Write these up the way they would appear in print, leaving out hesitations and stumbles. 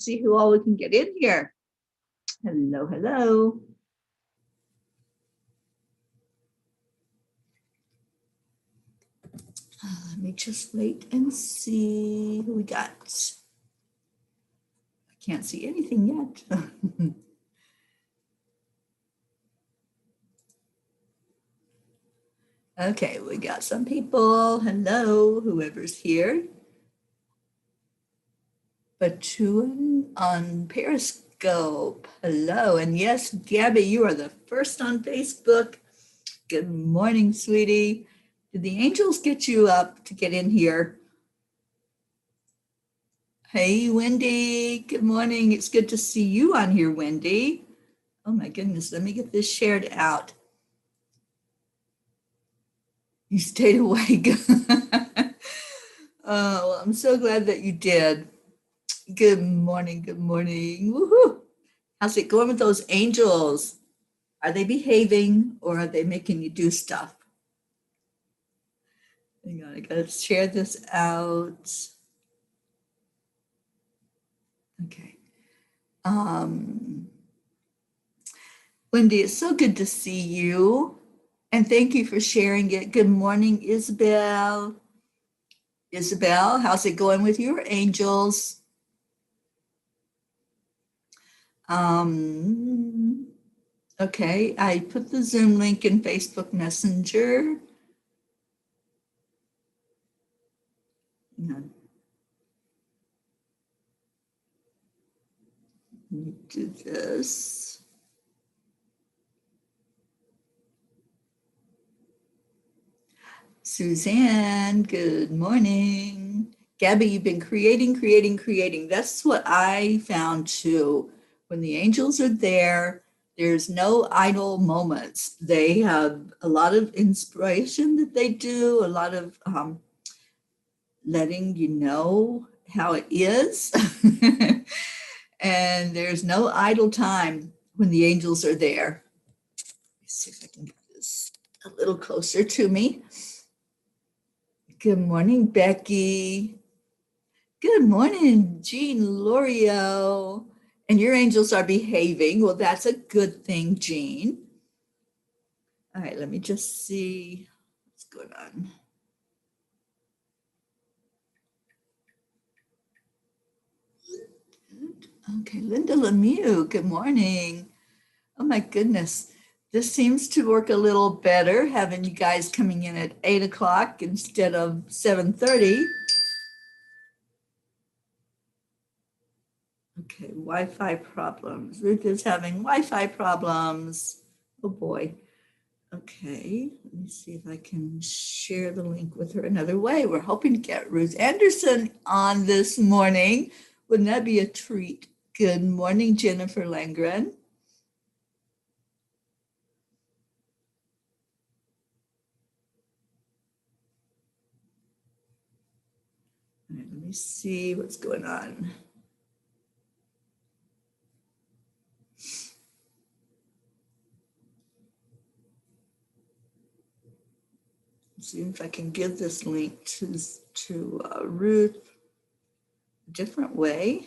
See who all we can get in here. Hello, hello. Let me just wait and see who we got. I can't see anything yet. Okay, we got some people. Hello, whoever's here. Batuan on Periscope. Hello, and yes, Gabby, you are the first on Facebook. Good morning, sweetie. Did the angels get you up to get in here? Hey, Wendy. Good morning. It's good to see you on here, Wendy. Oh my goodness, let me get this shared out. You stayed awake. Oh, well, I'm so glad that you did. Good morning. Good morning. Woohoo. How's it going with those angels? Are they behaving or are they making you do stuff? Hang on, I gotta share this out. Okay. Wendy, it's so good to see you. And thank you for sharing it. Good morning, Isabel. Isabel, how's it going with your angels? Okay, I put the Zoom link in Facebook Messenger. Let me do this. Suzanne, good morning. Gabby, you've been creating. That's what I found too. When the angels are there, there's no idle moments. They have a lot of inspiration that they do, a lot of letting you know how it is. And there's no idle time when the angels are there. Let's see if I can get this a little closer to me. Good morning, Becky. Good morning, Jean Lorio. And your angels are behaving. Well, that's a good thing, Jean. All right, let me just see what's going on. Okay, Linda Lemieux, good morning. Oh my goodness. This seems to work a little better, having you guys coming in at 8 o'clock instead of 7:30. Okay, Wi-Fi problems. Ruth is having Wi-Fi problems. Oh boy. Okay, let me see if I can share the link with her another way. We're hoping to get Ruth Anderson on this morning. Wouldn't that be a treat? Good morning, Jennifer Langren. All right, let me see what's going on. See if I can give this link to Ruth a different way.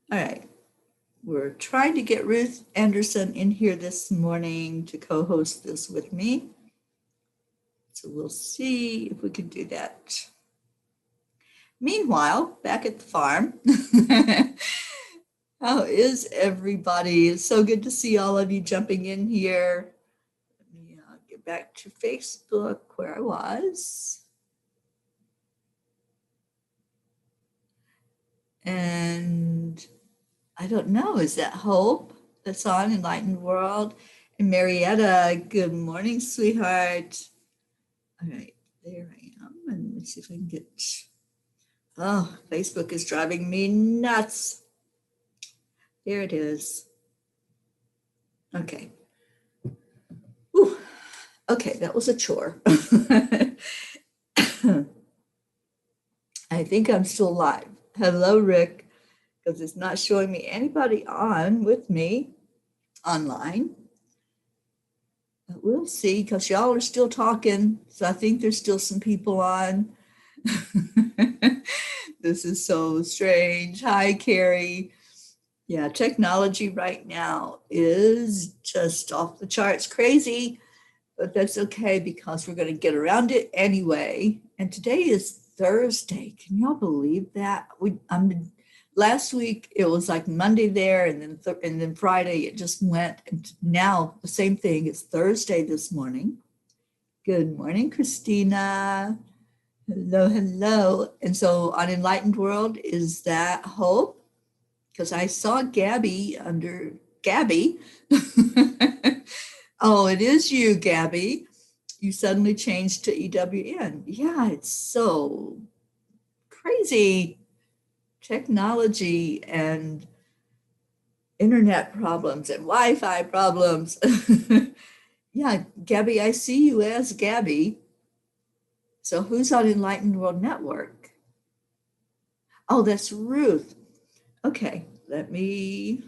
All right, we're trying to get Ruth Anderson in here this morning to co-host this with me. So we'll see if we can do that. Meanwhile, back at the farm, how is everybody? It's so good to see all of you jumping in here. Let me get back to Facebook where I was. And I don't know, is that Hope that's on Enlightened World? And Marietta, good morning, sweetheart. All right, there I am. And let's see if I can get, oh, Facebook is driving me nuts. There it is. Okay. Whew. Okay, that was a chore. I think I'm still live. Hello, Rick, because it's not showing me anybody on with me online. We'll see, because y'all are still talking. So I think there's still some people on. This is so strange. Hi, Carrie. Yeah, technology right now is just off the charts crazy, but that's okay because we're going to get around it anyway. And today is Thursday. Can y'all believe that? Last week it was like Monday there, and then Friday it just went. And now the same thing. It's Thursday this morning. Good morning, Christina. Hello, hello. And so on Enlightened World, is that Hope? Because I saw Gabby under Gabby. Oh, it is you, Gabby. You suddenly changed to EWN. Yeah, it's so crazy. Technology and internet problems and Wi-Fi problems. Yeah, Gabby, I see you as Gabby. So who's on Enlightened World Network? Oh, that's Ruth. Okay, let me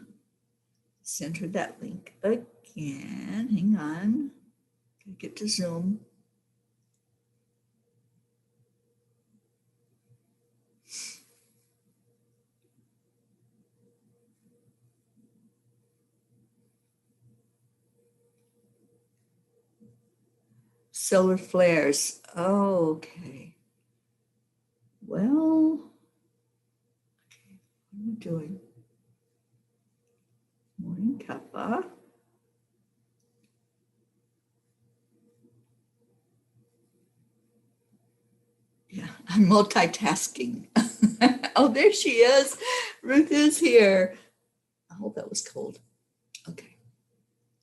send her that link again. Hang on. Get to Zoom. Solar flares. Oh, okay. Well, okay. What are we doing? Morning, Cuppa. Yeah, I'm multitasking. Oh, there she is. Ruth is here. I hope that was cold. Okay.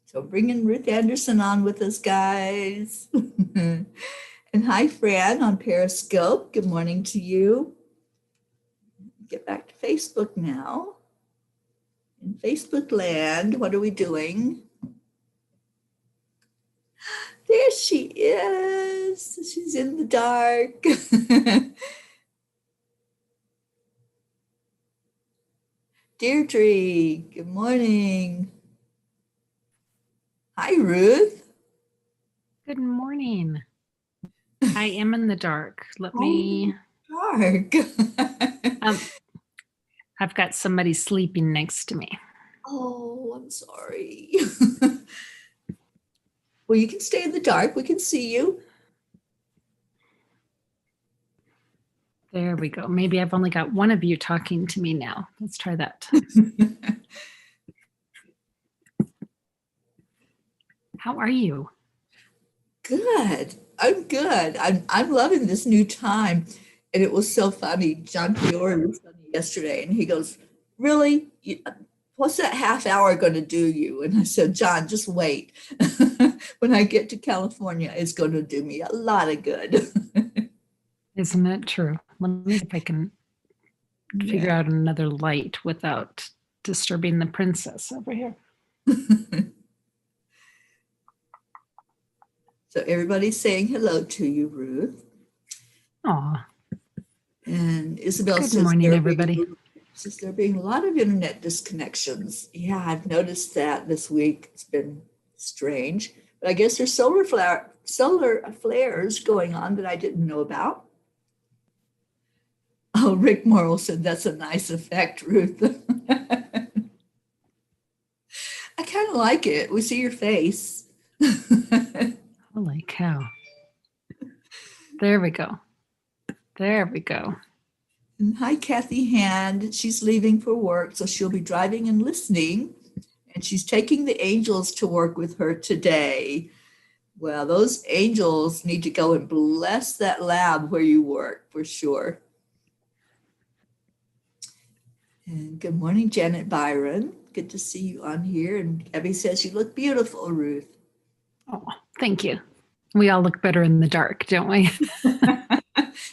So bringing Ruth Anderson on with us, guys. And hi, Fran on Periscope. Good morning to you. Get back to Facebook now. In Facebook land, what are we doing? There she is. She's in the dark. Deirdre, good morning. Hi, Ruth. Good morning. I am in the dark. Let me. Dark. I've got somebody sleeping next to me. Oh, I'm sorry. Well, you can stay in the dark. We can see you. There we go. Maybe I've only got one of you talking to me now. Let's try that. How are you? Good. I'm good. I'm loving this new time. And it was so funny. John Fiore was funny yesterday, and he goes, "Really? What's that half hour going to do you?" And I said, "John, just wait. When I get to California, it's going to do me a lot of good." Isn't it true? Let me see if I can figure out another light without disturbing the princess over here. So everybody's saying hello to you, Ruth. Aw. And Isabel Good says, morning, everybody. Says there being a lot of internet disconnections. Yeah, I've noticed that this week. It's been strange. But I guess there's solar flares going on that I didn't know about. Oh, Rick Morrill said that's a nice effect, Ruth. I kind of like it. We see your face. Holy cow. There we go. There we go. And hi, Kathy Hand. She's leaving for work, so she'll be driving and listening. And she's taking the angels to work with her today. Well, those angels need to go and bless that lab where you work, for sure. And good morning, Janet Byron. Good to see you on here. And Abby says you look beautiful, Ruth. Oh, thank you. We all look better in the dark, don't we?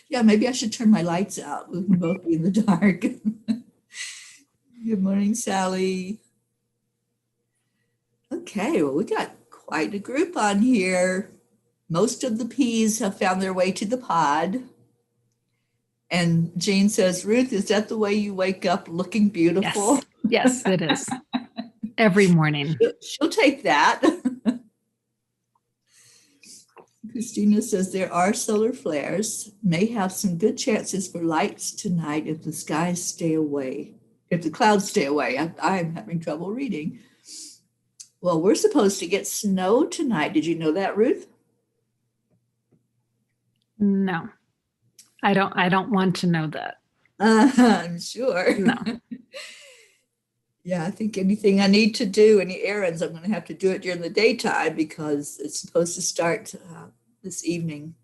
Yeah, maybe I should turn my lights out. We can both be in the dark. Good morning, Sally. Okay, well, we got quite a group on here. Most of the P's have found their way to the pod. And Jean says, Ruth, is that the way you wake up looking beautiful? Yes, it is. Every morning. She'll take that. Christina says there are solar flares, may have some good chances for lights tonight if the skies stay away, if the clouds stay away. I'm having trouble reading. Well, we're supposed to get snow tonight. Did you know that, Ruth? No, I don't want to know that. I'm sure. No. Yeah, I think anything I need to do, any errands, I'm going to have to do it during the daytime because it's supposed to start this evening,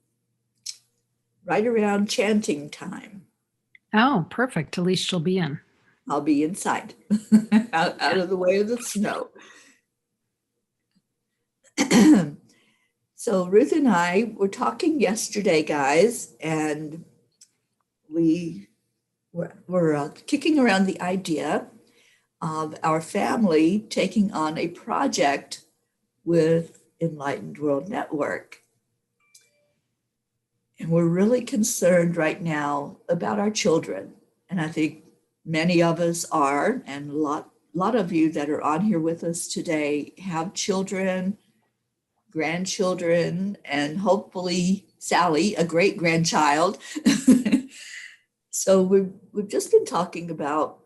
right around chanting time. Oh, perfect. At least she'll be in. I'll be inside, out of the way of the snow. So Ruth and I were talking yesterday, guys, and we were kicking around the idea of our family taking on a project with Enlightened World Network. And we're really concerned right now about our children. And I think many of us are, and lot of you that are on here with us today have children, grandchildren, and hopefully Sally, a great grandchild. So we've just been talking about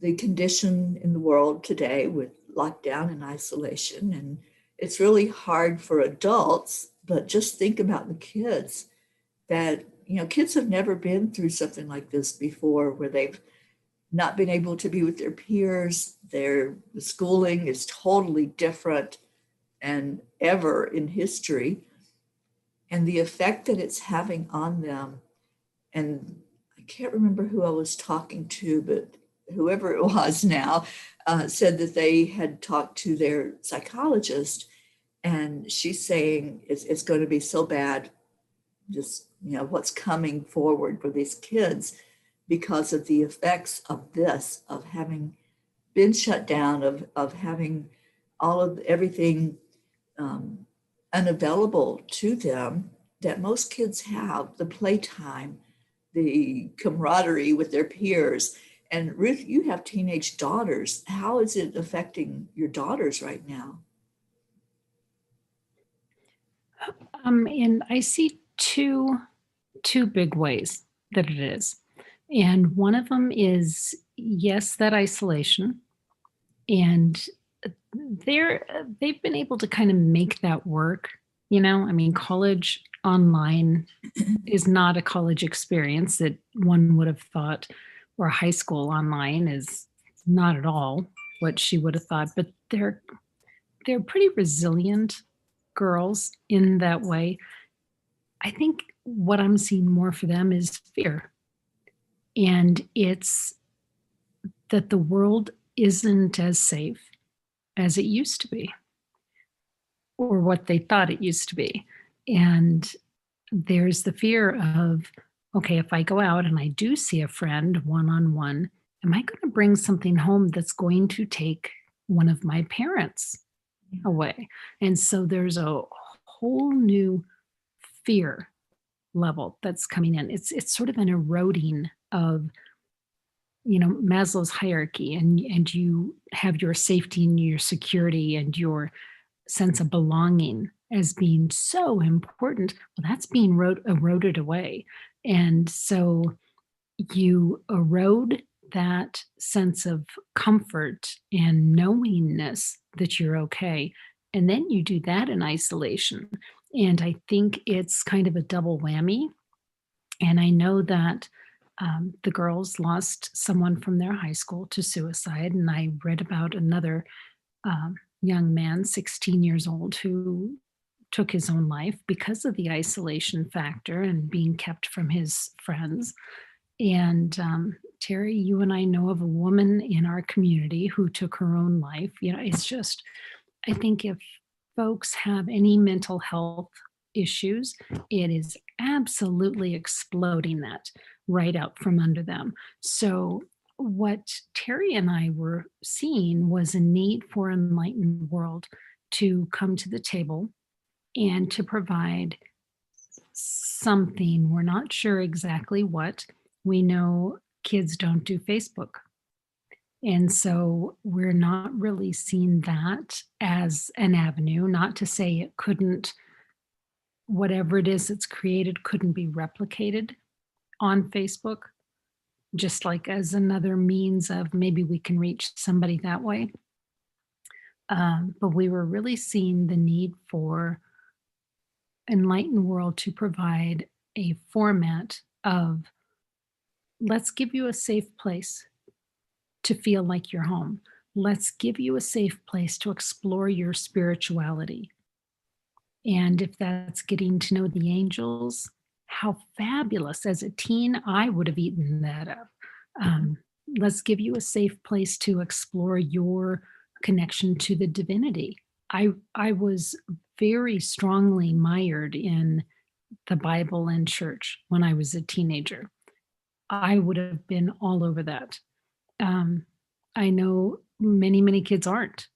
the condition in the world today with lockdown and isolation. And it's really hard for adults, but just think about the kids that, kids have never been through something like this before where they've not been able to be with their peers. The schooling is totally different and ever in history. And the effect that it's having on them. And I can't remember who I was talking to, but whoever it was now said that they had talked to their psychologist, and she's saying it's going to be so bad, just what's coming forward for these kids because of the effects of this, of having been shut down, of having all of everything unavailable to them that most kids have, the playtime, the camaraderie with their peers. And Ruth, you have teenage daughters. How is it affecting your daughters right now? And I see two big ways that it is. And one of them is, yes, that isolation. And they've been able to kind of make that work. I mean, college online is not a college experience that one would have thought, or high school online is not at all what she would have thought. But they're pretty resilient girls in that way. I think what I'm seeing more for them is fear. And it's that the world isn't as safe as it used to be, or what they thought it used to be. And there's the fear of, okay, if I go out and I do see a friend one on one, am I going to bring something home that's going to take one of my parents away? And so there's a whole new fear level that's coming in. It's sort of an eroding of Maslow's hierarchy, and you have your safety and your security and your sense of belonging as being so important. Well, that's being eroded away. And so you erode that sense of comfort and knowingness that you're okay. And then you do that in isolation. And I think it's kind of a double whammy. And I know that the girls lost someone from their high school to suicide. And I read about another young man, 16 years old, who took his own life because of the isolation factor and being kept from his friends. And Teri, you and I know of a woman in our community who took her own life. It's just, I think if folks have any mental health issues, it is absolutely exploding that right out from under them. So what Teri and I were seeing was a need for Enlightened World to come to the table and to provide something. We're not sure exactly what. We know kids don't do Facebook. And so we're not really seeing that as an avenue, not to say it couldn't whatever it is that's created couldn't be replicated on Facebook, just like as another means of maybe we can reach somebody that way. But we were really seeing the need for Enlightened World to provide a format of, let's give you a safe place to feel like you're home. Let's give you a safe place to explore your spirituality. And if that's getting to know the angels, how fabulous. As a teen, I would have eaten that up. Um, let's give you a safe place to explore your connection to the divinity. I was very strongly mired in the Bible and church when I was a teenager. I would have been all over that. Um, I know many, many kids aren't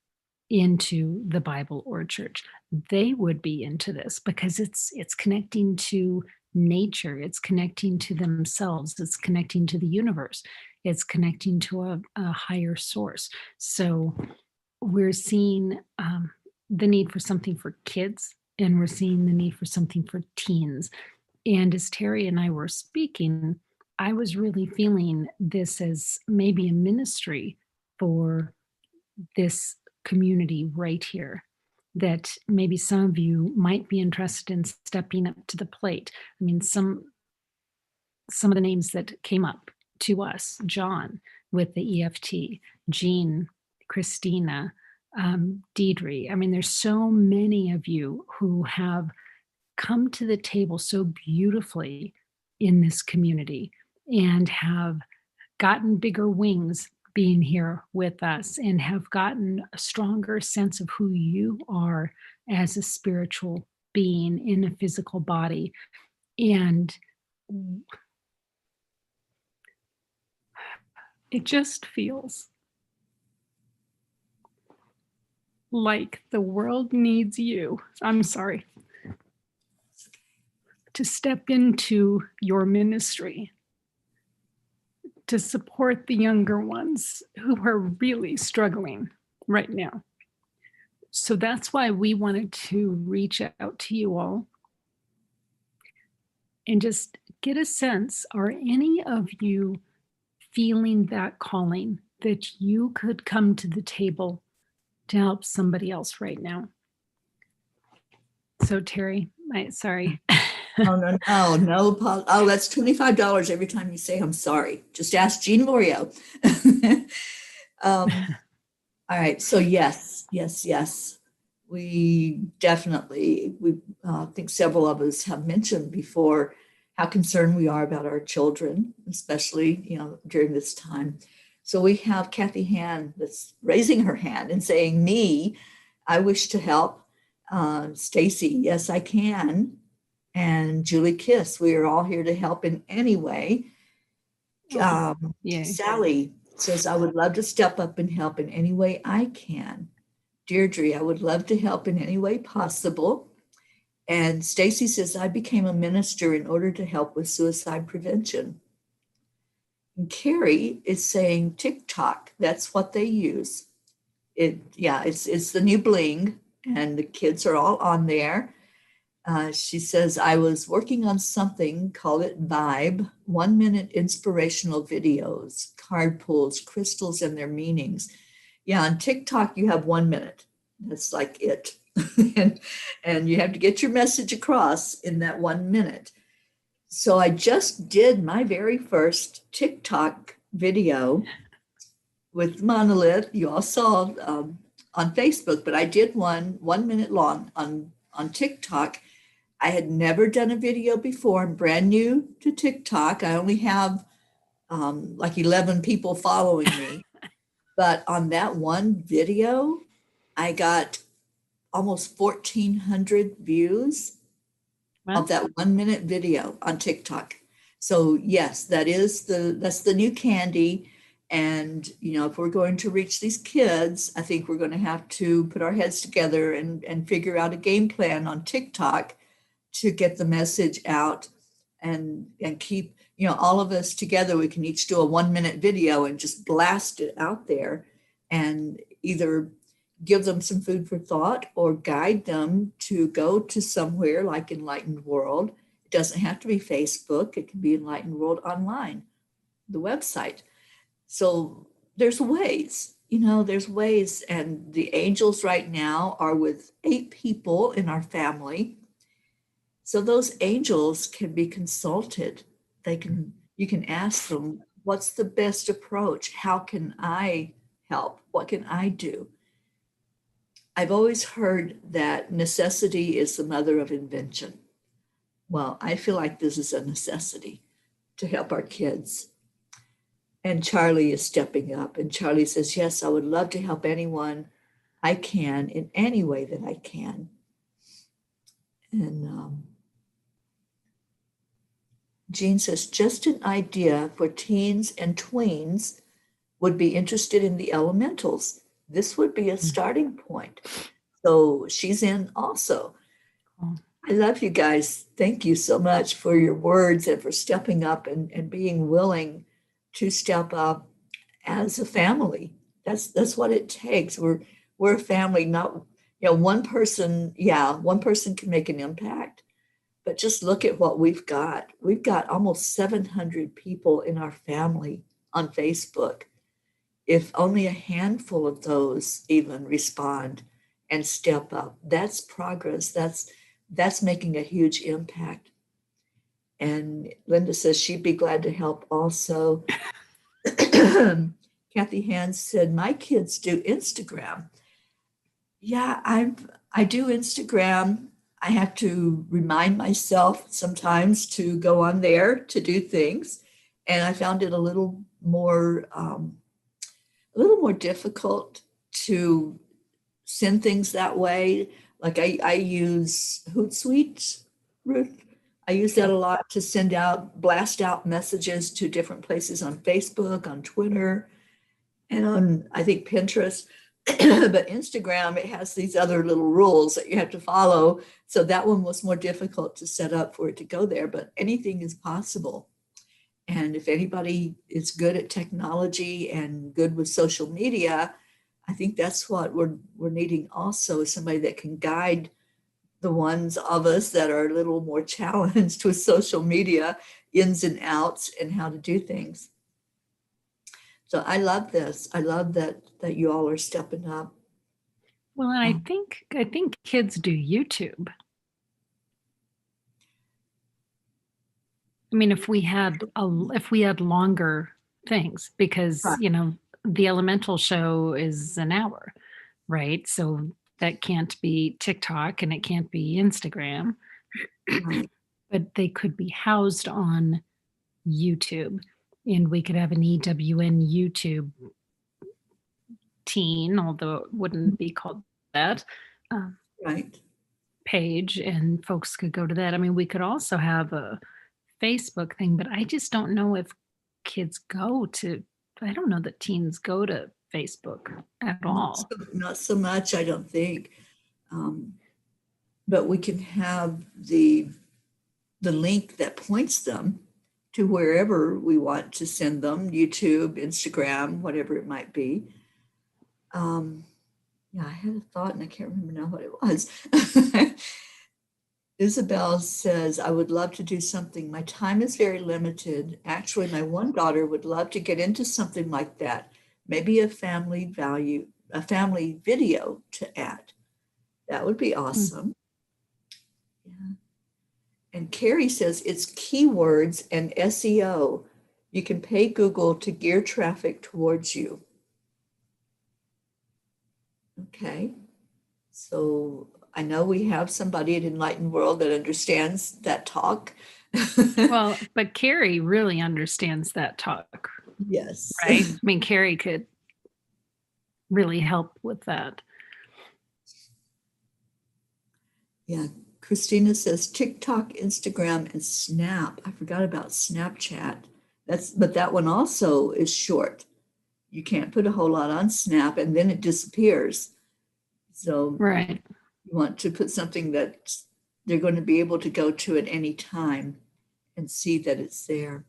into the Bible or church. They would be into this because it's connecting to nature, it's connecting to themselves, it's connecting to the universe, it's connecting to a higher source. So we're seeing the need for something for kids, and we're seeing the need for something for teens. And as Teri and I were speaking, I was really feeling this as maybe a ministry for this community right here, that maybe some of you might be interested in stepping up to the plate. I mean, some of the names that came up to us: John with the EFT, Jean, Christina, Deidre. I mean, there's so many of you who have come to the table so beautifully in this community and have gotten bigger wings being here with us, and have gotten a stronger sense of who you are as a spiritual being in a physical body. And it just feels like the world needs you. I'm sorry. To step into your ministry, to support the younger ones who are really struggling right now. So that's why we wanted to reach out to you all and just get a sense, are any of you feeling that calling that you could come to the table to help somebody else right now? So Teri, sorry. Oh, no. Oh, that's $25 every time you say I'm sorry. Just ask Jean Lorio. All right. So yes. We definitely, think several of us have mentioned before how concerned we are about our children, especially, during this time. So we have Kathy Han that's raising her hand and saying, me, I wish to help. Stacy, yes, I can. And Julie Kiss, we are all here to help in any way. Yeah. Sally says, I would love to step up and help in any way I can. Deirdre, I would love to help in any way possible. And Stacy says, I became a minister in order to help with suicide prevention. And Carrie is saying TikTok, that's what they use. It's the new bling, and the kids are all on there. She says, I was working on something, call it Vibe, 1 minute inspirational videos, card pulls, crystals and their meanings. Yeah, on TikTok, you have 1 minute. That's like it. and you have to get your message across in that 1 minute. So I just did my very first TikTok video with Monolith. You all saw on Facebook, but I did 1 minute long on TikTok. I had never done a video before. I'm brand new to TikTok. I only have like 11 people following me. But on that one video, I got almost 1,400 views Well, of that 1 minute video on TikTok. So yes, that's the new candy. And if we're going to reach these kids, I think we're going to have to put our heads together and figure out a game plan on TikTok to get the message out and keep all of us together. We can each do a 1 minute video and just blast it out there, and either give them some food for thought or guide them to go to somewhere like Enlightened World. It doesn't have to be Facebook, it can be Enlightened World online, the website. So there's ways, there's ways. And the angels right now are with 8 people in our family. So those angels can be consulted. You can ask them, what's the best approach? How can I help? What can I do? I've always heard that necessity is the mother of invention. Well, I feel like this is a necessity to help our kids. And Charlie is stepping up. And Charlie says, yes, I would love to help anyone I can in any way that I can. And Jean says, just an idea for teens and tweens would be interested in the elementals. This would be a starting point. So she's in also. I love you guys. Thank you so much for your words and for stepping up and being willing to step up as a family. That's what it takes. We're a family, not one person. Yeah, one person can make an impact, but just look at what we've got. We've got almost 700 people in our family on Facebook. If only a handful of those even respond and step up, that's progress. That's making a huge impact. And Linda says she'd be glad to help also. Kathy Hans said, my kids do Instagram. Yeah, I do Instagram. I have to remind myself sometimes to go on there to do things. And I found it a little more difficult to send things that way. Like I use Hootsuite, Ruth. I use that a lot to blast out messages to different places on Facebook, on Twitter, and on, I think, Pinterest. But Instagram, it has these other little rules that you have to follow. So that one was more difficult to set up for it to go there, but anything is possible. And if anybody is good at technology and good with social media, I think that's what we're needing also, is somebody that can guide the ones of us that are a little more challenged with social media, ins and outs, and how to do things. So I love this. I love that you all are stepping up. Well, and I think kids do YouTube. I mean, if we had longer things, because Right. the elemental show is an hour, right? So that can't be TikTok and it can't be Instagram, Right. but they could be housed on YouTube, and we could have an EWN YouTube teen, although it wouldn't be called that, uh, Right. page, and folks could go to that. I mean, we could also have a Facebook thing, but I just don't know if kids go to, I don't know that teens go to Facebook at all. Not so much, I don't think. But we can have the link that points them to wherever we want to send them, YouTube, Instagram, whatever it might be. Yeah, I had a thought and I can't remember now what it was. Isabel says, I would love to do something. My time is very limited. Actually, my one daughter would love to get into something like that. Maybe a family video to add. That would be awesome. Yeah. And Carrie says it's keywords and SEO. You can pay Google to gear traffic towards you. Okay. So I know we have somebody at Enlightened World that understands that talk. Well, but Carrie really understands that talk, Yes. right? I mean, Carrie could really help with that. Yeah. Christina says TikTok, Instagram, and Snap. I forgot about Snapchat. But that one also is short. You can't put a whole lot on Snap and then it disappears. So Right. you want to put something that they're going to be able to go to at any time and see that it's there.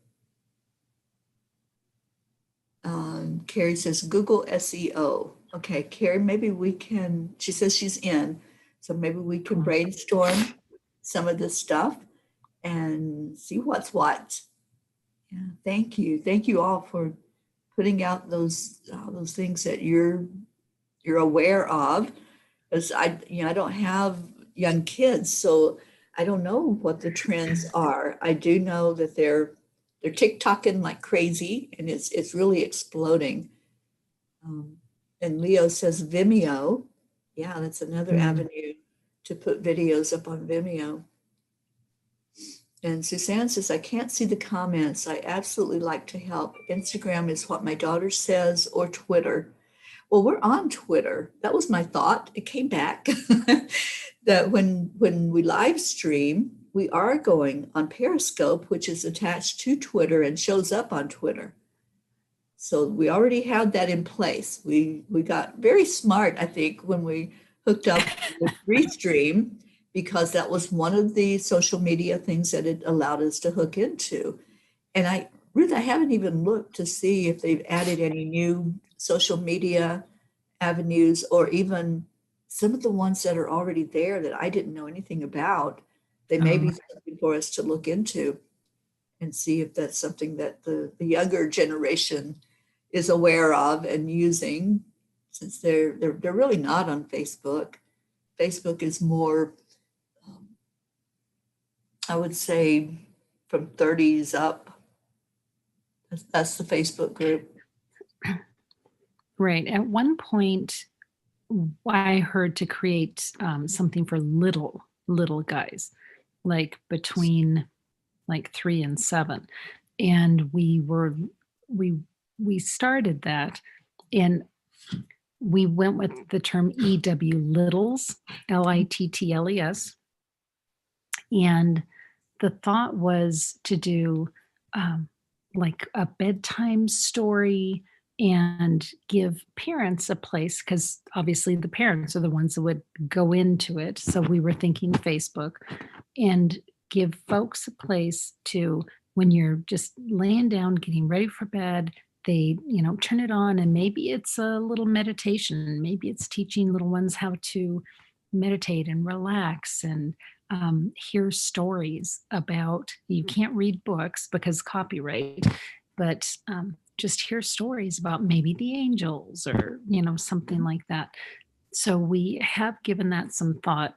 Carrie says Google SEO. Okay, Carrie, maybe we can, she says she's in, so maybe we can Cool. brainstorm some of this stuff and see what's what. Yeah, thank you. Thank you all for putting out those things that you're aware of. Because I don't have young kids, so I don't know what the trends are. I do know that they're TikToking like crazy, and it's really exploding. Um, and Leo says Vimeo. Yeah, that's another Mm. avenue to put videos up on Vimeo. And Suzanne says, I can't see the comments. I absolutely like to help. Instagram is what my daughter says, or Twitter. Well, we're on Twitter. That was my thought. It came back that when we live stream, we are going on Periscope, which is attached to Twitter and shows up on Twitter. So we already had that in place. We got very smart, I think, when we hooked up with Restream, because that was one of the social media things that it allowed us to hook into. And Ruth, I haven't even looked to see if they've added any new social media avenues, or even some of the ones that are already there that I didn't know anything about. They may be something for us to look into and see if that's something that the younger generation is aware of and using, since they're really not on Facebook. Facebook is more, um, I would say, from 30s up. That's the Facebook group. Right. At one point, I heard to create something for little guys, like between like 3 and 7, and we we started that, and we went with the term EW Littles, Littles, and the thought was to do like a bedtime story and give parents a place, because obviously the parents are the ones that would go into it. So we were thinking Facebook, and give folks a place to, when you're just laying down getting ready for bed, they turn it on, and maybe it's a little meditation, maybe it's teaching little ones how to meditate and relax, and hear stories about, you can't read books because copyright, but just hear stories about maybe the angels, or something like that. So we have given that some thought,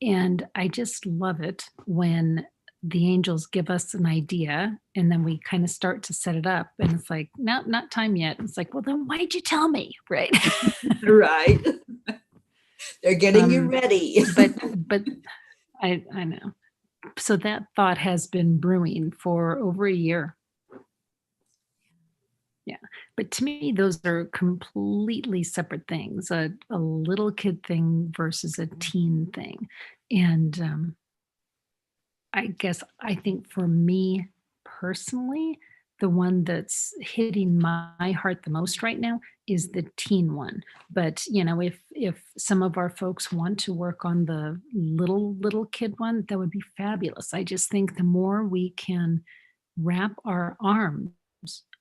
and I just love it when the angels give us an idea, and then we kind of start to set it up, and it's like, no, not time yet. It's like, well, then why'd you tell me? Right. Right. They're getting you um, ready. but I know. So that thought has been brewing for over a year. Yeah. But to me, those are completely separate things, a little kid thing versus a teen thing. And I guess I think for me personally, the one that's hitting my heart the most right now is the teen one. But if some of our folks want to work on the little kid one, that would be fabulous. I just think the more we can wrap our arms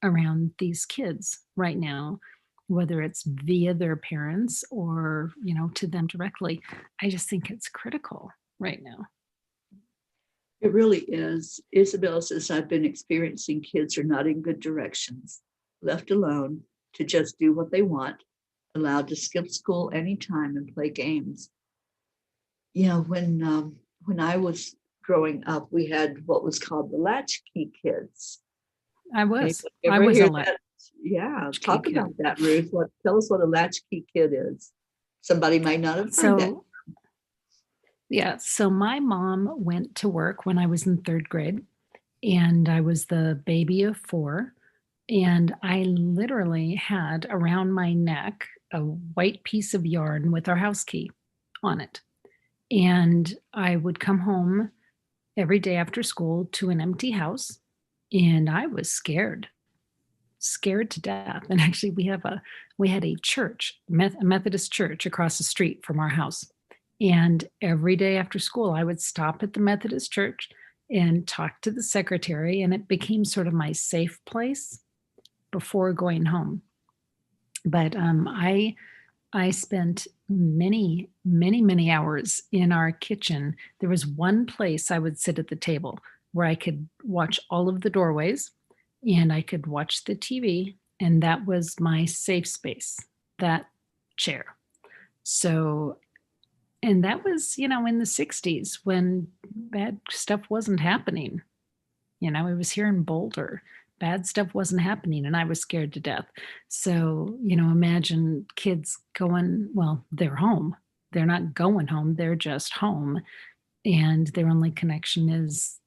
around these kids right now, whether it's via their parents or to them directly, I just think it's critical right now. It really is. Isabel says, I've been experiencing kids are not in good directions, left alone to just do what they want, allowed to skip school anytime and play games. When I was growing up, we had what was called the latchkey kids. I Okay, was. you I ever was a hear that? Yeah, latchkey talk kid. about that, Ruth. Tell us what a latchkey kid is. Somebody might not have heard that. So, yeah, so my mom went to work when I was in 3rd grade, and I was the baby of 4, and I literally had around my neck a white piece of yarn with our house key on it. And I would come home every day after school to an empty house, and I was scared to death. And actually, we had a church, a Methodist church across the street from our house. And every day after school, I would stop at the Methodist church and talk to the secretary, and it became sort of my safe place before going home. But I I spent many, many, many hours in our kitchen. There was one place I would sit at the table where I could watch all of the doorways and I could watch the TV, and that was my safe space, that chair. So, and that was, in the 60s when bad stuff wasn't happening. It was here in Boulder. Bad stuff wasn't happening, and I was scared to death. So, imagine kids going, well, they're home. They're not going home, they're just home. And their only connection is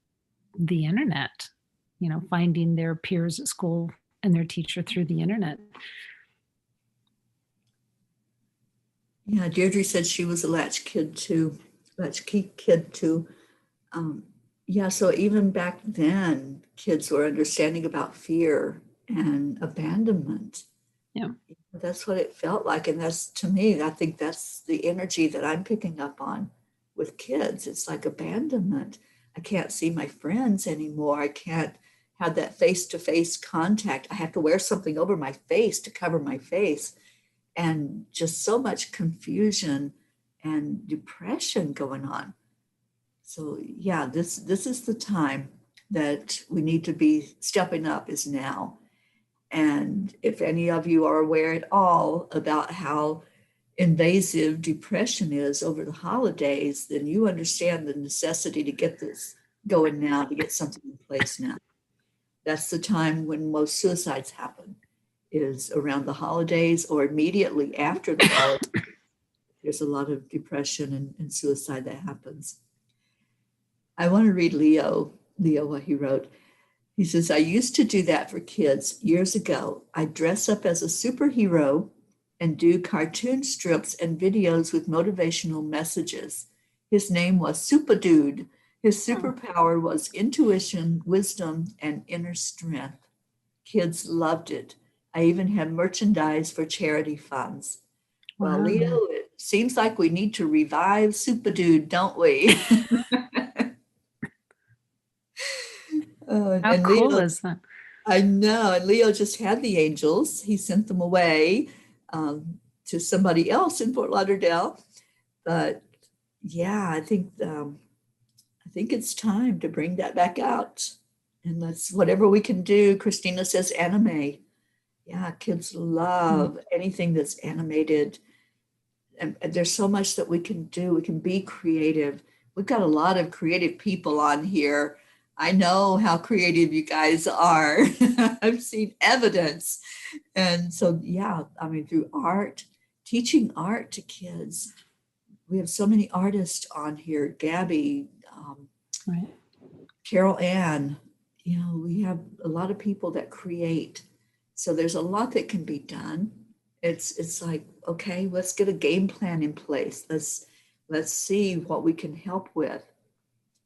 the internet, finding their peers at school and their teacher through the internet. Yeah, Deirdre said she was a latchkey kid too. Um, yeah, so even back then, kids were understanding about fear and abandonment. Yeah. That's what it felt like. And that's, to me, I think that's the energy that I'm picking up on with kids. It's like abandonment. I can't see my friends anymore. I can't have that face-to-face contact. I have to wear something over my face to cover my face. And just so much confusion and depression going on. So yeah, this is the time that we need to be stepping up is now. And if any of you are aware at all about how invasive depression is over the holidays, then you understand the necessity to get this going now, to get something in place now. That's the time when most suicides happen, is around the holidays or immediately after the holidays. There's a lot of depression and suicide that happens. I want to read Leo, what he wrote. He says, I used to do that for kids years ago. I'd dress up as a superhero and do cartoon strips and videos with motivational messages. His name was Super Dude. His superpower was intuition, wisdom, and inner strength. Kids loved it. I even had merchandise for charity funds. Well, Wow. Leo, it seems like we need to revive Super Dude, don't we? How And cool Leo, is that? I know. And Leo just had the angels. He sent them away to somebody else in Fort Lauderdale. But yeah, I think it's time to bring that back out. And let's whatever we can do. Christina says anime. Yeah, kids love anything that's animated. And there's so much that we can do. We can be creative. We've got a lot of creative people on here. I know how creative you guys are. I've seen evidence. And so, yeah, I mean, through art, teaching art to kids. We have so many artists on here. Gabby, Right. Carol Ann, we have a lot of people that create. So there's a lot that can be done. It's like, okay, let's get a game plan in place. Let's see what we can help with,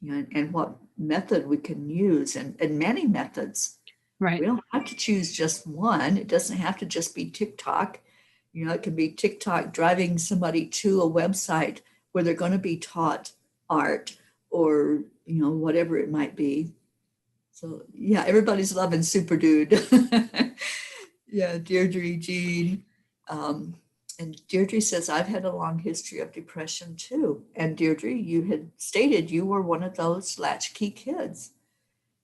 and what method we can use, and many methods. Right. We don't have to choose just one. It doesn't have to just be TikTok. It can be TikTok driving somebody to a website where they're going to be taught art or, whatever it might be. So yeah, everybody's loving Super Dude. Yeah, Deirdre, Jean. And Deirdre says, I've had a long history of depression too. And Deirdre, you had stated you were one of those latchkey kids.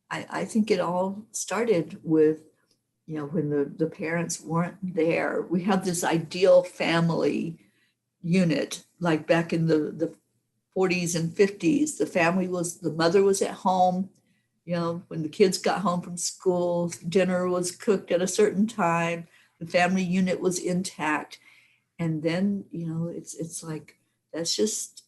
I think it all started with, when the parents weren't there. We have this ideal family unit, like back in the 40s and 50s. The mother was at home. When the kids got home from school, dinner was cooked at a certain time. The family unit was intact. And then, it's like, that's just,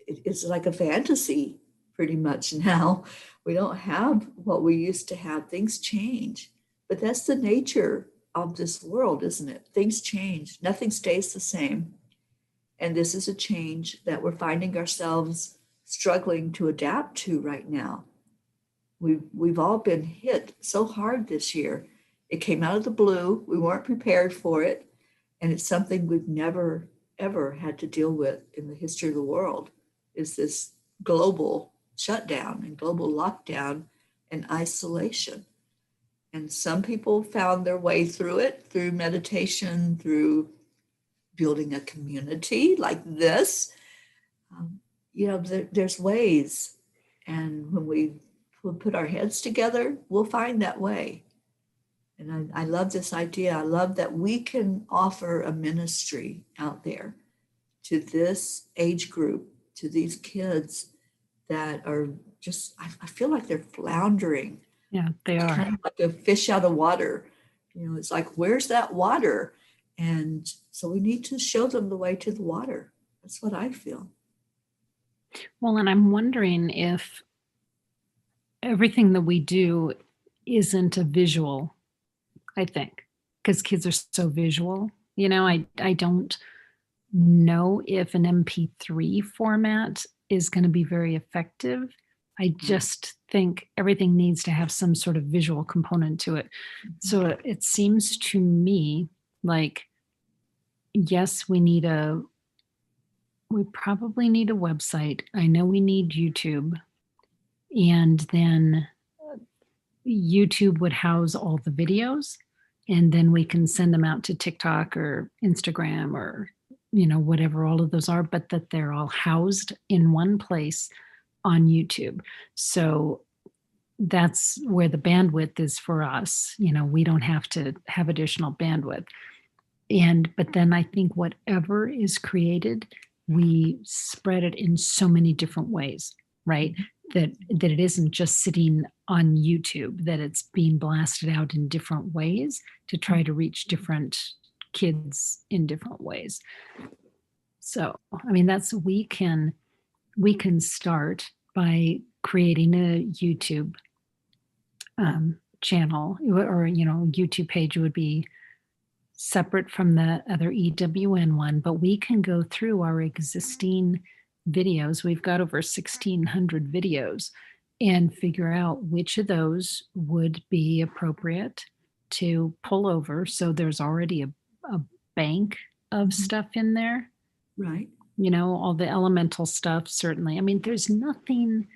it's like a fantasy pretty much now. We don't have what we used to have. Things change. But that's the nature of this world, isn't it? Things change. Nothing stays the same. And this is a change that we're finding ourselves struggling to adapt to right now. We've all been hit so hard this year. It came out of the blue. We weren't prepared for it. And it's something we've never, ever had to deal with in the history of the world, is this global shutdown and global lockdown and isolation. And some people found their way through it, through meditation, through building a community like this. There's ways. And when we'll put our heads together, we'll find that way. And I love this idea. I love that we can offer a ministry out there to this age group, to these kids that are just, I feel like they're floundering. Yeah, they are. Kind of like a fish out of water. It's like, where's that water? And so we need to show them the way to the water. That's what I feel. Well, and I'm wondering if everything that we do isn't a visual, I think, because kids are so visual. I don't know if an MP3 format is going to be very effective. I just think everything needs to have some sort of visual component to it. So it seems to me like, yes, we probably need a website. I know we need YouTube. And then YouTube would house all the videos, and then we can send them out to TikTok or Instagram or, whatever all of those are, but that they're all housed in one place on YouTube. So that's where the bandwidth is for us. We don't have to have additional bandwidth. But then I think whatever is created, we spread it in so many different ways, right? That it isn't just sitting on YouTube, that it's being blasted out in different ways to try to reach different kids in different ways. So, we can start by creating a YouTube channel, or YouTube page would be separate from the other EWN one, but we can go through our existing videos. We've got over 1,600 videos, and figure out which of those would be appropriate to pull over. So there's already a bank of stuff in there. Right. All the elemental stuff, certainly. There's nothing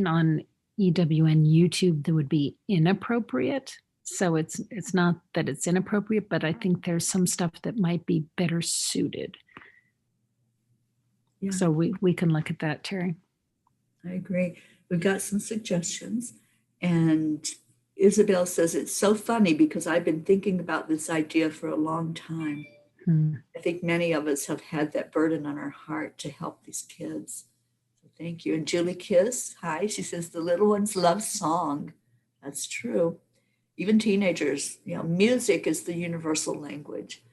on EWN YouTube that would be inappropriate. So it's not that it's inappropriate, but I think there's some stuff that might be better suited. Yeah. So we can look at that, Teri. I agree. We've got some suggestions. And Isabel says, it's so funny because I've been thinking about this idea for a long time. I think many of us have had that burden on our heart to help these kids. So thank you. And Julie Kiss, hi. She says, the little ones love song. That's true. Even teenagers, music is the universal language.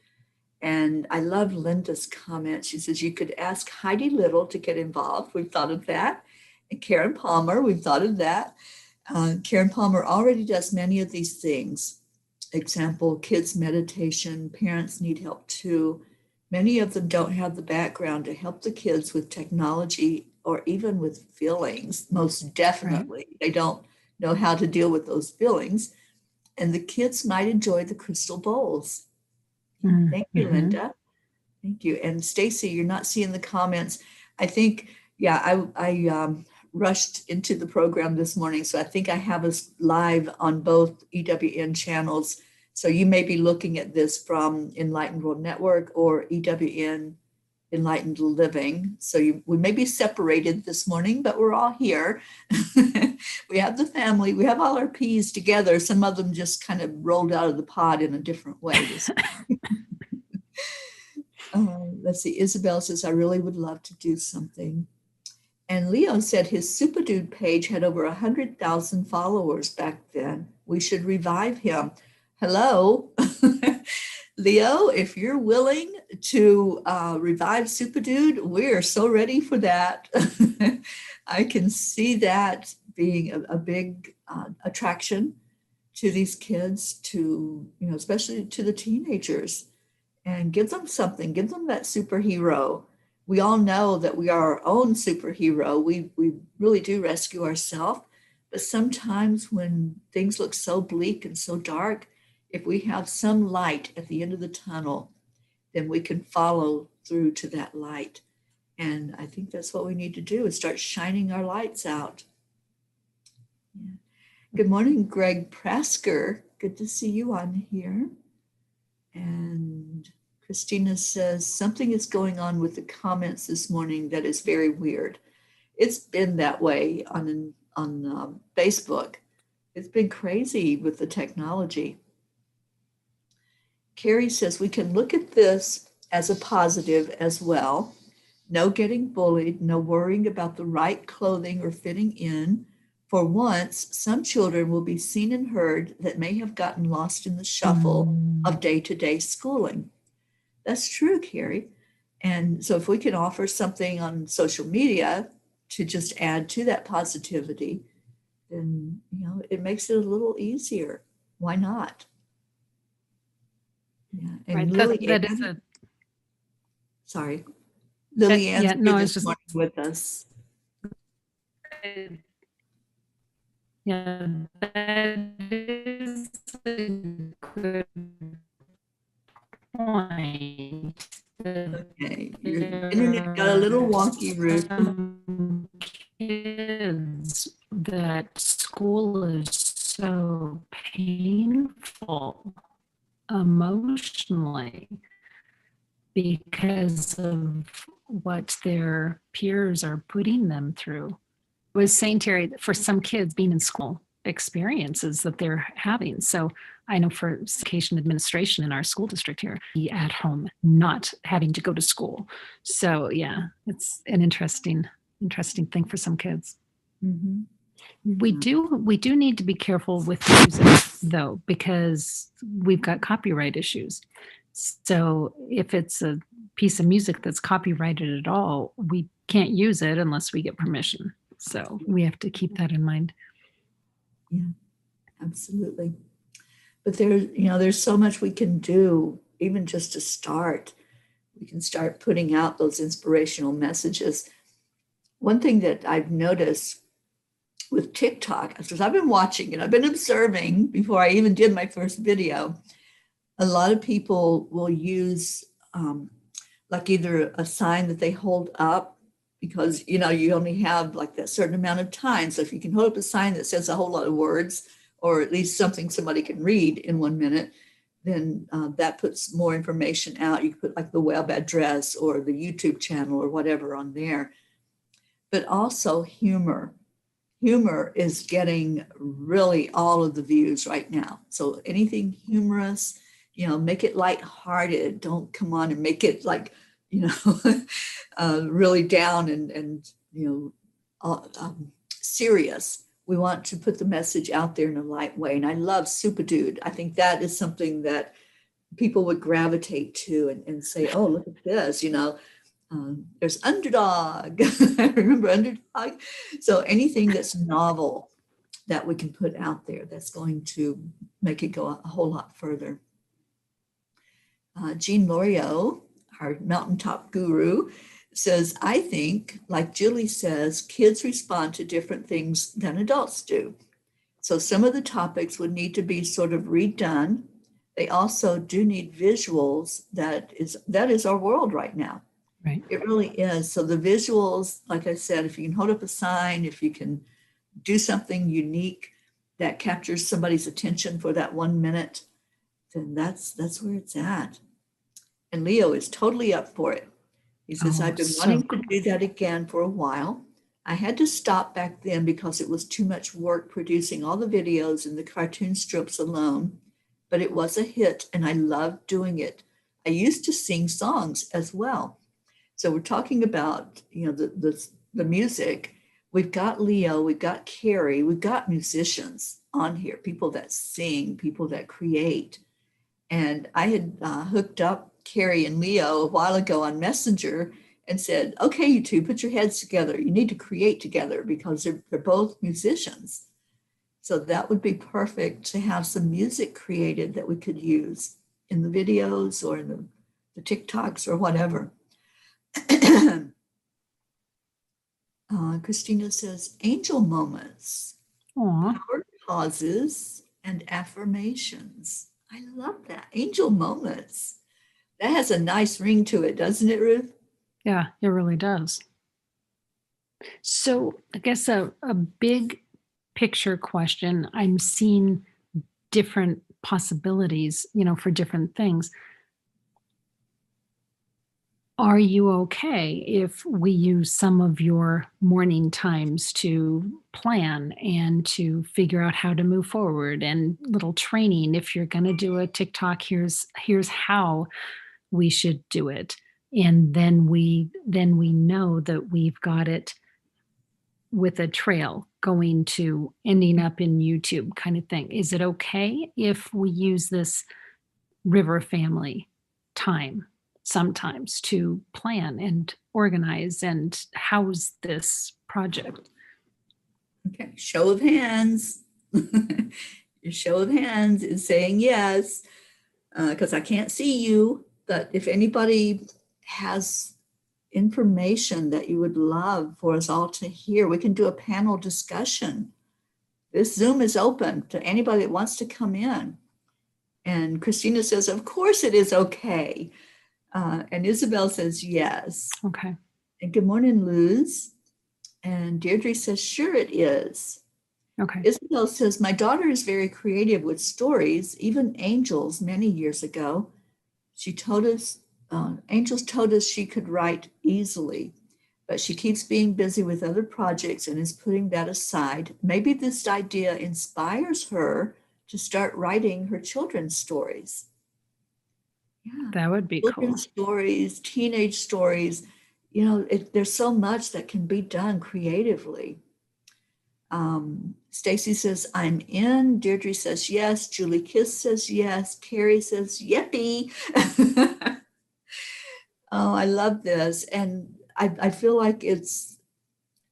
And I love Linda's comment. She says, you could ask Heidi Little to get involved. We've thought of that. And Karen Palmer, we've thought of that. Karen Palmer already does many of these things. Example, kids meditation, parents need help too. Many of them don't have the background to help the kids with technology or even with feelings. Most definitely, Right. They don't know how to deal with those feelings. And the kids might enjoy the crystal bowls. Thank you, Linda. Thank you. And Stacy, you're not seeing the comments. I think, I rushed into the program this morning, so I think I have us live on both EWN channels. So you may be looking at this from Enlightened World Network or EWN Enlightened Living. So we may be separated this morning, but we're all here. We have the family. We have all our P's together. Some of them just kind of rolled out of the pod in a different way. Let's see. Isabel says, I really would love to do something. And Leo said his Super Dude page had over 100,000 followers back then. We should revive him. Hello, Leo, if you're willing to revive Super Dude, we're so ready for that. I can see that being a big attraction to these kids, to, especially to the teenagers, and give them something, give them that superhero. We all know that we are our own superhero. We really do rescue ourselves. But sometimes when things look so bleak and so dark, if we have some light at the end of the tunnel, then we can follow through to that light. And I think that's what we need to do, is start shining our lights out. Yeah. Good morning, Greg Prasker. Good to see you on here. And Christina says, something is going on with the comments this morning that is very weird. It's been that way on Facebook. It's been crazy with the technology. Carrie says, we can look at this as a positive as well. No getting bullied, no worrying about the right clothing or fitting in. For once, some children will be seen and heard that may have gotten lost in the shuffle of day-to-day schooling. That's true, Carrie. And so if we can offer something on social media to just add to that positivity, then it makes it a little easier. Why not? Yeah. And Right. Lily That is Ann, a sorry, Lily Ann's yeah. here No, it's this just morning with us. yeah. That is a good point. Okay, your internet got a There little are wonky, Ruth. some kids that school is so painful emotionally because of what their peers are putting them through. I was saying, Terry, that for some kids being in school experiences that they're having. So I know for education administration in our school district here, be at home, not having to go to school. So yeah, it's an interesting thing for some kids. Mm-hmm. We do need to be careful with music though, because we've got copyright issues. So if it's a piece of music that's copyrighted at all, we can't use it unless we get permission. So we have to keep that in mind. Yeah, absolutely. But there's so much we can do, even just to start. We can start putting out those inspirational messages. One thing that I've noticed with TikTok, because I've been watching it, I've been observing before I even did my first video, a lot of people will use like either a sign that they hold up because you only have like that certain amount of time. So if you can hold up a sign that says a whole lot of words, or at least something somebody can read in 1 minute, then that puts more information out. You can put like the web address or the YouTube channel or whatever on there. But also humor. Humor is getting really all of the views right now. So anything humorous, make it lighthearted. Don't come on and make it like, really down and serious. We want to put the message out there in a light way. And I love Super Dude. I think that is something that people would gravitate to and say, oh, look at this, there's Underdog. I remember Underdog. So anything that's novel that we can put out there, that's going to make it go a whole lot further. Jean Lorio, our mountaintop guru, says, I think, like Julie says, kids respond to different things than adults do. So some of the topics would need to be sort of redone. They also do need visuals. That is our world right now. Right. It really is. So the visuals, like I said, if you can hold up a sign, if you can do something unique that captures somebody's attention for that 1 minute, then that's where it's at. And Leo is totally up for it. He says, I've been wanting to do that again for a while. I had to stop back then because it was too much work producing all the videos and the cartoon strips alone, but it was a hit and I loved doing it. I used to sing songs as well. So we're talking about, the music. We've got Leo, we've got Carrie, we've got musicians on here, people that sing, people that create. And I had hooked up Carrie and Leo a while ago on Messenger and said, okay, you two, put your heads together. You need to create together because they're both musicians. So that would be perfect to have some music created that we could use in the videos or in the TikToks or whatever. Christina says, angel moments, power pauses, and affirmations. I love that. Angel moments. That has a nice ring to it, doesn't it, Ruth? Yeah, it really does. So I guess a big picture question, I'm seeing different possibilities, for different things. Are you okay if we use some of your morning times to plan and to figure out how to move forward, and little training? If you're going to do a TikTok, here's how we should do it. And then we know that we've got it with a trail going to ending up in YouTube kind of thing. Is it okay if we use this river family time sometimes to plan and organize and house this project? Okay, show of hands. Your show of hands is saying yes, because I can't see you. But if anybody has information that you would love for us all to hear, we can do a panel discussion. This Zoom is open to anybody that wants to come in. And Christina says, of course it is okay. And Isabel says, yes. Okay. And good morning, Luz. And Deirdre says, sure it is. Okay. Isabel says, my daughter is very creative with stories, even Angels many years ago. She told us, Angels told us she could write easily, but she keeps being busy with other projects and is putting that aside. Maybe this idea inspires her to start writing her children's stories. Yeah, That would be cool. children's stories, teenage stories. There's so much that can be done creatively. Stacy says, I'm in. Deirdre says yes. Julie Kiss says yes. Carrie says, yippee. Oh, I love this. And I feel like it's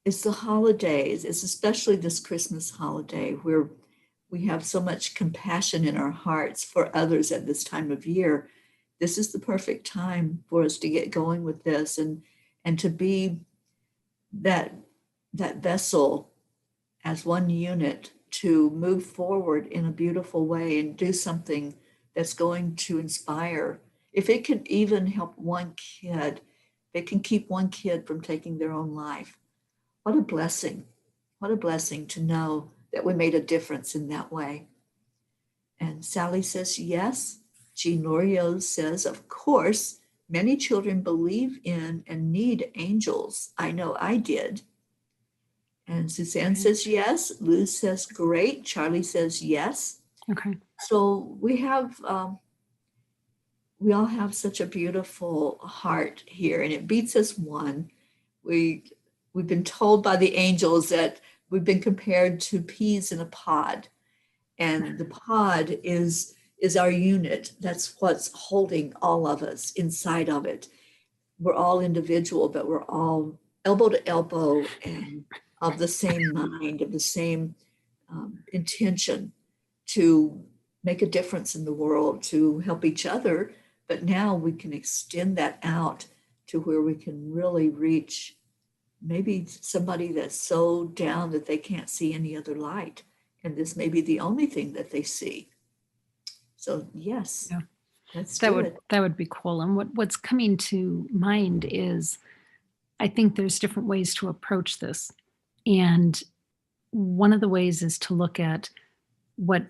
the holidays. It's especially this Christmas holiday where we have so much compassion in our hearts for others at this time of year. This is the perfect time for us to get going with this and to be that vessel as one unit to move forward in a beautiful way and do something that's going to inspire. If it can even help one kid, it can keep one kid from taking their own life. What a blessing. What a blessing to know that we made a difference in that way. And Sally says, yes. Jean Loriot says, of course, many children believe in and need angels. I know I did. And Suzanne says yes. Luz says great. Charlie says yes. Okay. So we all have such a beautiful heart here, and it beats us one. We've been told by the angels that we've been compared to peas in a pod, and the pod is our unit. That's what's holding all of us inside of it. We're all individual, but we're all elbow to elbow and of the same mind, of the same intention to make a difference in the world, to help each other. But now we can extend that out to where we can really reach maybe somebody that's so down that they can't see any other light. And this may be the only thing that they see. So yes, Yeah. let's That do would it. that would be cool. And what's coming to mind is, I think there's different ways to approach this. And one of the ways is to look at what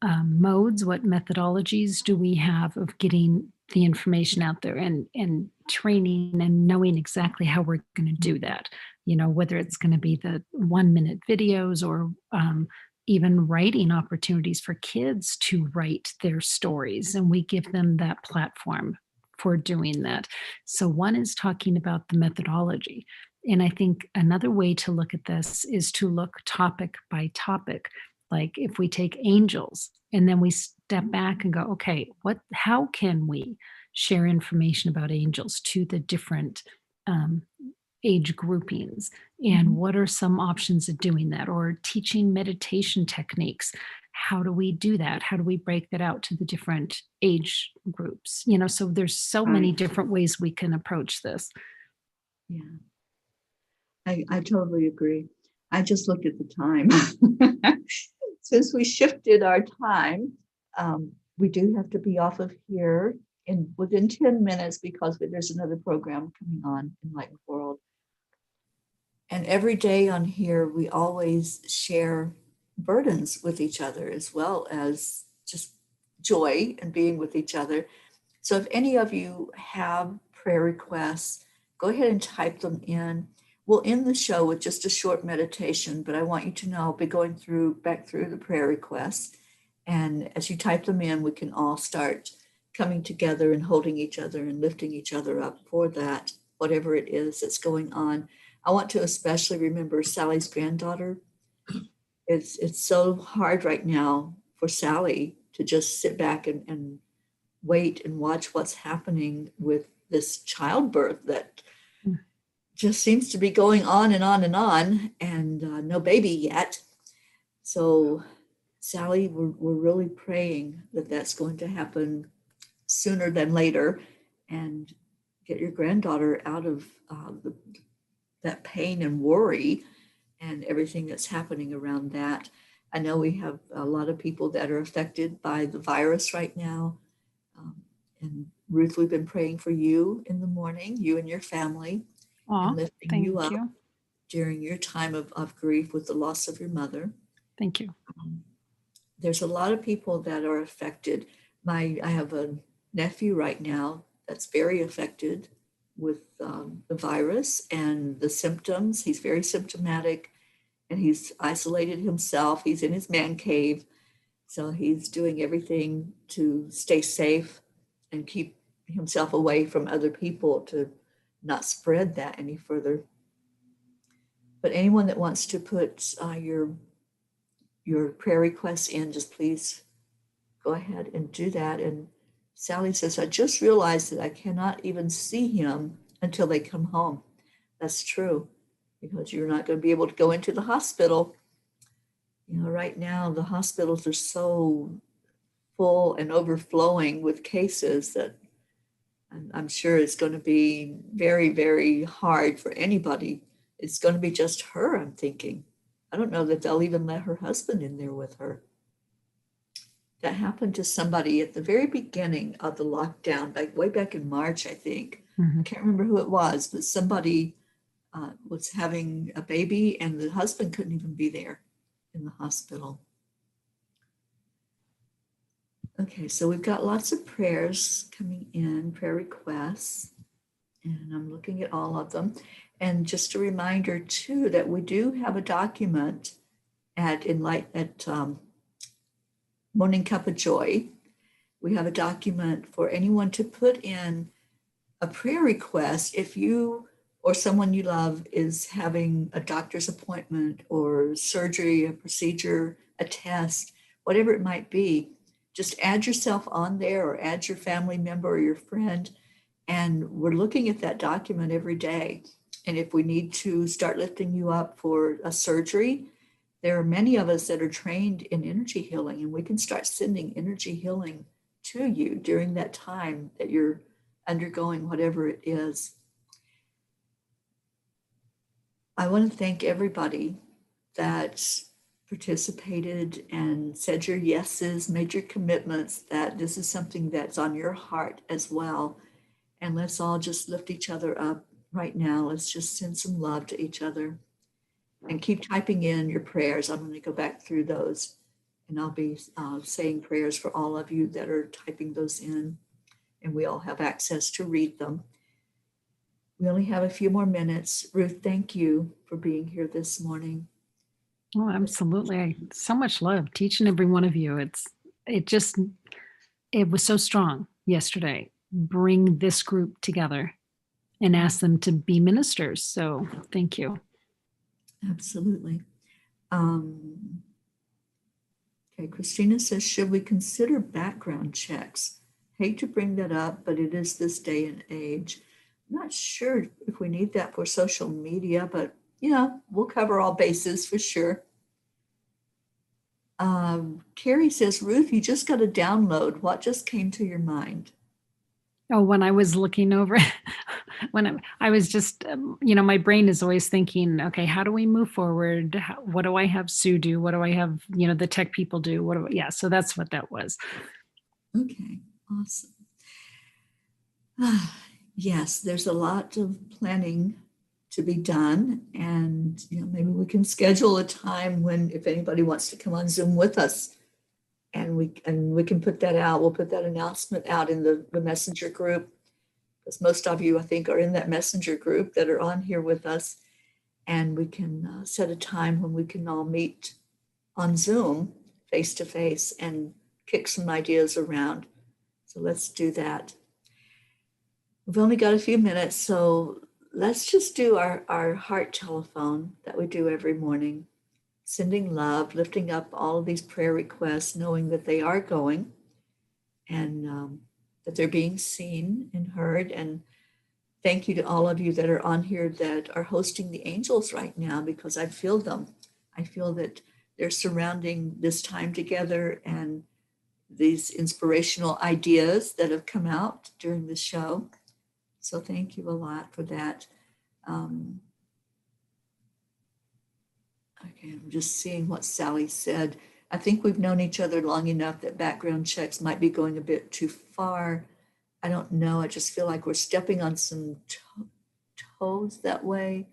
modes, what methodologies do we have of getting the information out there, and training and knowing exactly how we're going to do that. Whether it's going to be the 1-minute videos, or even writing opportunities for kids to write their stories, and we give them that platform for doing that. So one is talking about the methodology. And I think another way to look at this is to look topic by topic. Like if we take angels and then we step back and go, okay, how can we share information about angels to the different age groupings? And what are some options of doing that? Or teaching meditation techniques. How do we do that? How do we break that out to the different age groups? So there's so many Right. different ways we can approach this. Yeah, I totally agree. I just looked at the time. Since we shifted our time, we do have to be off of here within 10 minutes because there's another program coming on in Enlightened World. And every day on here, we always share burdens with each other as well as just joy and being with each other. So if any of you have prayer requests, go ahead and type them in. We'll end the show with just a short meditation, but I want you to know I'll be going back through the prayer requests. And as you type them in, we can all start coming together and holding each other and lifting each other up for that, whatever it is that's going on. I want to especially remember Sally's granddaughter. It's so hard right now for Sally to just sit back and wait and watch what's happening with this childbirth that just seems to be going on and on and on, and no baby yet. So, Sally, we're really praying that that's going to happen sooner than later, and get your granddaughter out of that pain and worry and everything that's happening around that. I know we have a lot of people that are affected by the virus right now. And Ruth, we've been praying for you in the morning, you and your family, and lifting thank you up you. during your time of grief with the loss of your mother. Thank you. There's a lot of people that are affected. I have a nephew right now that's very affected with the virus and the symptoms. He's very symptomatic, and he's isolated himself. He's in his man cave. So he's doing everything to stay safe and keep himself away from other people to not spread that any further. But anyone that wants to put your prayer requests in, just please go ahead and do that. And Sally says, I just realized that I cannot even see him until they come home. That's true, because you're not going to be able to go into the hospital. You know, right now the hospitals are so full and overflowing with cases that I'm sure it's going to be very, very hard for anybody. It's going to be just her, I'm thinking. I don't know that they'll even let her husband in there with her. That happened to somebody at the very beginning of the lockdown, way back in March, I think. I can't remember who it was, but somebody was having a baby and the husband couldn't even be there in the hospital. Okay, so we've got lots of prayers coming in, prayer requests, and I'm looking at all of them. And just a reminder too that we do have a document at Morning Cuppa Joy. We have a document for anyone to put in a prayer request if you or someone you love is having a doctor's appointment or surgery, a procedure, a test, whatever it might be. Just add yourself on there or add your family member or your friend. And we're looking at that document every day. And if we need to start lifting you up for a surgery, there are many of us that are trained in energy healing, and we can start sending energy healing to you during that time that you're undergoing whatever it is. I want to thank everybody that participated and said your yeses, made your commitments, that this is something that's on your heart as well. And let's all just lift each other up right now. Let's just send some love to each other and keep typing in your prayers. I'm going to go back through those, and I'll be saying prayers for all of you that are typing those in, and we all have access to read them. We only have a few more minutes. Ruth, thank you for being here this morning. Oh, absolutely. So much love to each and every one of you. It was so strong yesterday. Bring this group together and ask them to be ministers. So thank you. Absolutely. Okay, Christina says, should we consider background checks? Hate to bring that up, but it is this day and age. I'm not sure if we need that for social media, but we'll cover all bases for sure. Carrie says, Ruth, you just got to download. What just came to your mind? Oh, when I was looking over, I was just, my brain is always thinking, okay, how do we move forward? What do I have Sue do? What do I have, the tech people do? So that's what that was. Okay, awesome. Yes, there's a lot of planning to be done, and maybe we can schedule a time when, if anybody wants to come on Zoom with us, And we can put that out. We'll put that announcement out in the messenger group, because most of you, I think, are in that messenger group that are on here with us. And we can set a time when we can all meet on Zoom face to face and kick some ideas around. So let's do that. We've only got a few minutes, so let's just do our heart telephone that we do every morning, sending love, lifting up all of these prayer requests, knowing that they are going, and that they're being seen and heard. And thank you to all of you that are on here that are hosting the angels right now, because I feel them. I feel that they're surrounding this time together and these inspirational ideas that have come out during the show. So thank you a lot for that. Okay, I'm just seeing what Sally said. I think we've known each other long enough that background checks might be going a bit too far. I don't know. I just feel like we're stepping on some toes that way,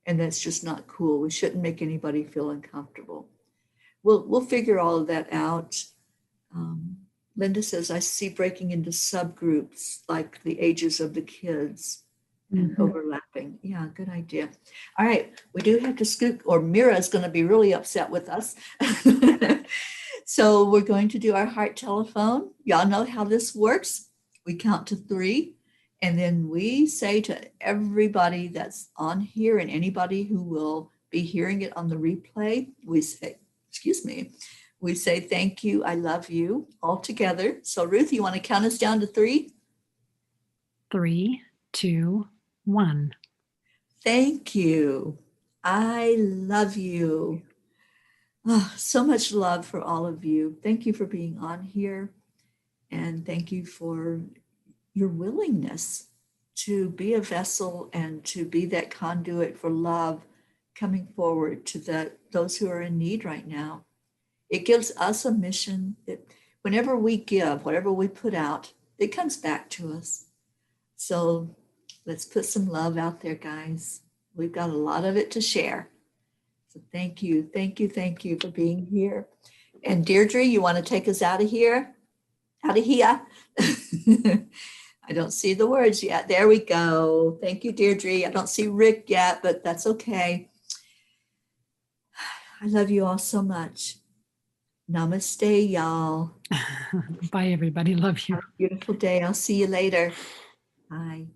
and that's just not cool. We shouldn't make anybody feel uncomfortable. We'll figure all of that out. Linda says, I see breaking into subgroups like the ages of the kids and overlapping. Yeah, good idea. All right, we do have to scoot, or Mira is going to be really upset with us. So we're going to do our heart telephone. Y'all know how this works. We count to 3, and then we say to everybody that's on here and anybody who will be hearing it on the replay, we say, excuse me, we say thank you, I love you, all together. So Ruth, you want to count us down to 3? 3, 2, 1. Thank you. I love you. Oh, so much love for all of you. Thank you for being on here. And thank you for your willingness to be a vessel and to be that conduit for love coming forward to those who are in need right now. It gives us a mission that whenever we give, whatever we put out, it comes back to us. So let's put some love out there, guys. We've got a lot of it to share. So thank you, thank you, thank you for being here. And Deirdre, you want to take us out of here? Out of here? I don't see the words yet. There we go. Thank you, Deirdre. I don't see Rick yet, but that's okay. I love you all so much. Namaste, y'all. Bye, everybody. Love you. Have a beautiful day. I'll see you later. Bye.